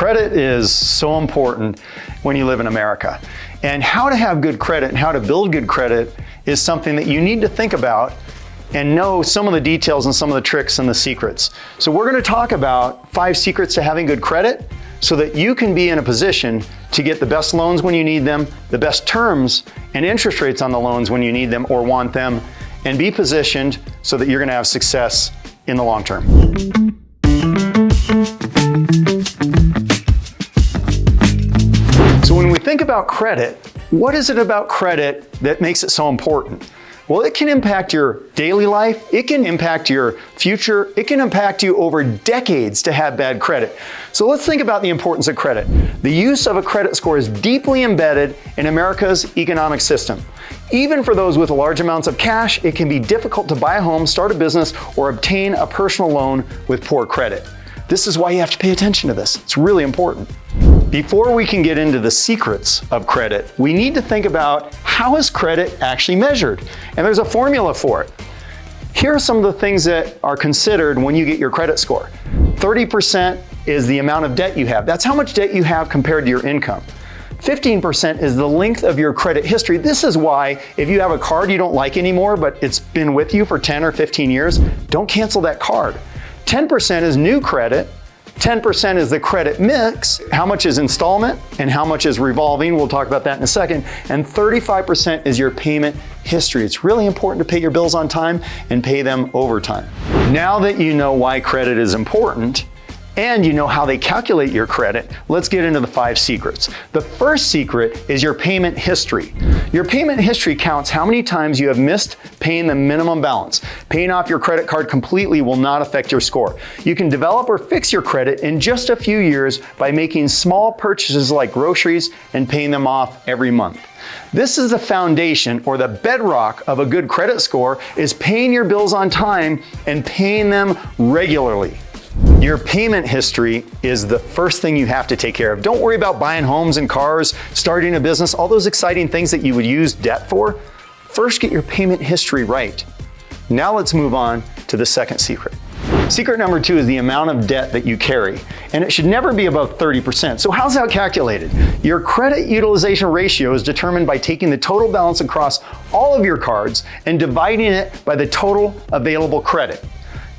Credit is so important when you live in America. And how to have good credit and how to build good credit is something that you need to think about and know some of the details and some of the tricks and the secrets. So we're going to talk about 5 secrets to having good credit so that you can be in a position to get the best loans when you need them, the best terms and interest rates on the loans when you need them or want them, and be positioned so that you're going to have success in the long term. So when we think about credit, what is it about credit that makes it so important? Well, it can impact your daily life, it can impact your future, it can impact you over decades to have bad credit. So let's think about the importance of credit. The use of a credit score is deeply embedded in America's economic system. Even for those with large amounts of cash, it can be difficult to buy a home, start a business, or obtain a personal loan with poor credit. This is why you have to pay attention to this. It's really important. Before we can get into the secrets of credit, we need to think about how is credit actually measured? And there's a formula for it. Here are some of the things that are considered when you get your credit score. 30% is the amount of debt you have. That's how much debt you have compared to your income. 15% is the length of your credit history. This is why if you have a card you don't like anymore, but it's been with you for 10 or 15 years, don't cancel that card. 10% is new credit. 10% is the credit mix, how much is installment and how much is revolving. We'll talk about that in a second. And 35% is your payment history. It's really important to pay your bills on time and pay them over time. Now that you know why credit is important, and you know how they calculate your credit, let's get into the 5 secrets. The first secret is your payment history. Your payment history counts how many times you have missed paying the minimum balance. Paying off your credit card completely will not affect your score. You can develop or fix your credit in just a few years by making small purchases like groceries and paying them off every month. This is the foundation or the bedrock of a good credit score is paying your bills on time and paying them regularly. Your payment history is the first thing you have to take care of. Don't worry about buying homes and cars, starting a business, all those exciting things that you would use debt for. First, get your payment history right. Now let's move on to the second secret. Secret number 2 is the amount of debt that you carry, and it should never be above 30%. So how's that calculated? Your credit utilization ratio is determined by taking the total balance across all of your cards and dividing it by the total available credit.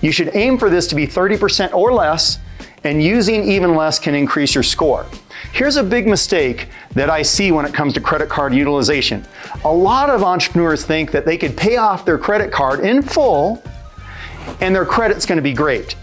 You should aim for this to be 30% or less, and using even less can increase your score. Here's a big mistake that I see when it comes to credit card utilization. A lot of entrepreneurs think that they could pay off their credit card in full and their credit's going to be great.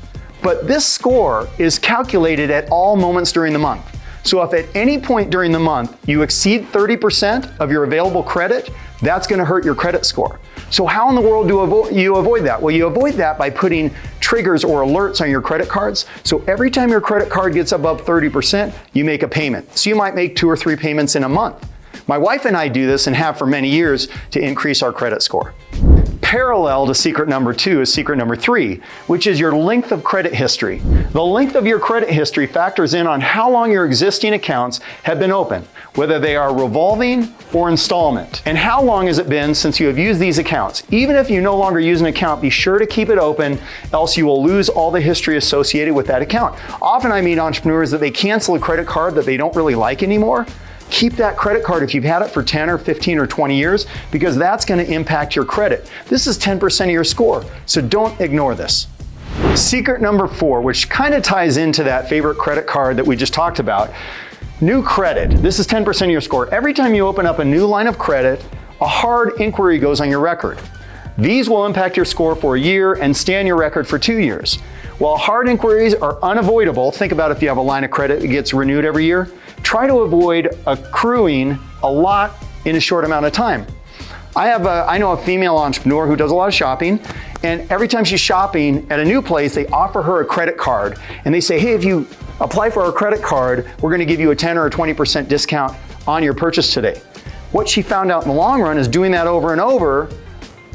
But this score is calculated at all moments during the month. So if at any point during the month you exceed 30% of your available credit, that's going to hurt your credit score. So how in the world do you avoid that? Well, you avoid that by putting triggers or alerts on your credit cards. So every time your credit card gets above 30%, you make a payment. So you might make 2 or 3 payments in a month. My wife and I do this and have for many years to increase our credit score. Parallel to secret number 2 is secret number 3, which is your length of credit history. The length of your credit history factors in on how long your existing accounts have been open, whether they are revolving or installment. And how long has it been since you have used these accounts? Even if you no longer use an account, be sure to keep it open, else you will lose all the history associated with that account. Often I meet entrepreneurs that they cancel a credit card that they don't really like anymore. Keep that credit card if you've had it for 10 or 15 or 20 years, because that's going to impact your credit. This is 10% of your score, so don't ignore this. Secret number 4, which kind of ties into that favorite credit card that we just talked about, new credit. This is 10% of your score. Every time you open up a new line of credit, a hard inquiry goes on your record. These will impact your score for a year and stay on your record for 2 years. While hard inquiries are unavoidable, think about if you have a line of credit that gets renewed every year, try to avoid accruing a lot in a short amount of time. I know a female entrepreneur who does a lot of shopping, and every time she's shopping at a new place, they offer her a credit card, and they say, hey, if you apply for our credit card, we're going to give you a 10 or a 20% discount on your purchase today. What she found out in the long run is doing that over and over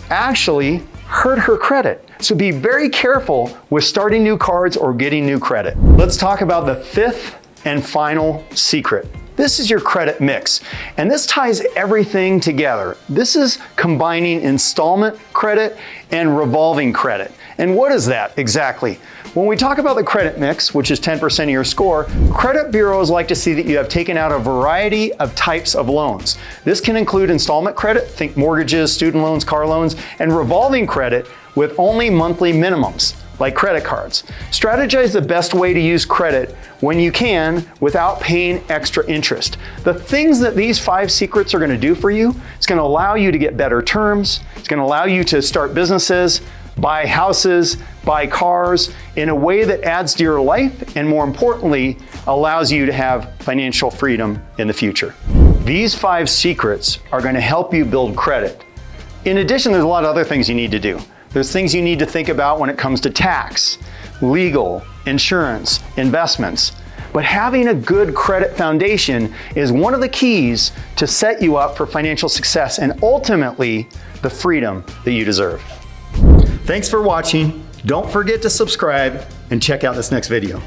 actually hurt her credit. So be very careful with starting new cards or getting new credit. Let's talk about the 5th and final secret. This is your credit mix, and this ties everything together. This is combining installment credit and revolving credit. And what is that exactly? When we talk about the credit mix, which is 10% of your score, credit bureaus like to see that you have taken out a variety of types of loans. This can include installment credit, think mortgages, student loans, car loans, and revolving credit with only monthly minimums, like credit cards. Strategize the best way to use credit when you can without paying extra interest. The things that these 5 secrets are going to do for you, it's going to allow you to get better terms, it's going to allow you to start businesses, buy houses, buy cars in a way that adds to your life and, more importantly, allows you to have financial freedom in the future. These 5 secrets are going to help you build credit. In addition, there's a lot of other things you need to do. There's things you need to think about when it comes to tax, legal, insurance, investments. But having a good credit foundation is one of the keys to set you up for financial success and ultimately the freedom that you deserve. Thanks for watching. Don't forget to subscribe and check out this next video.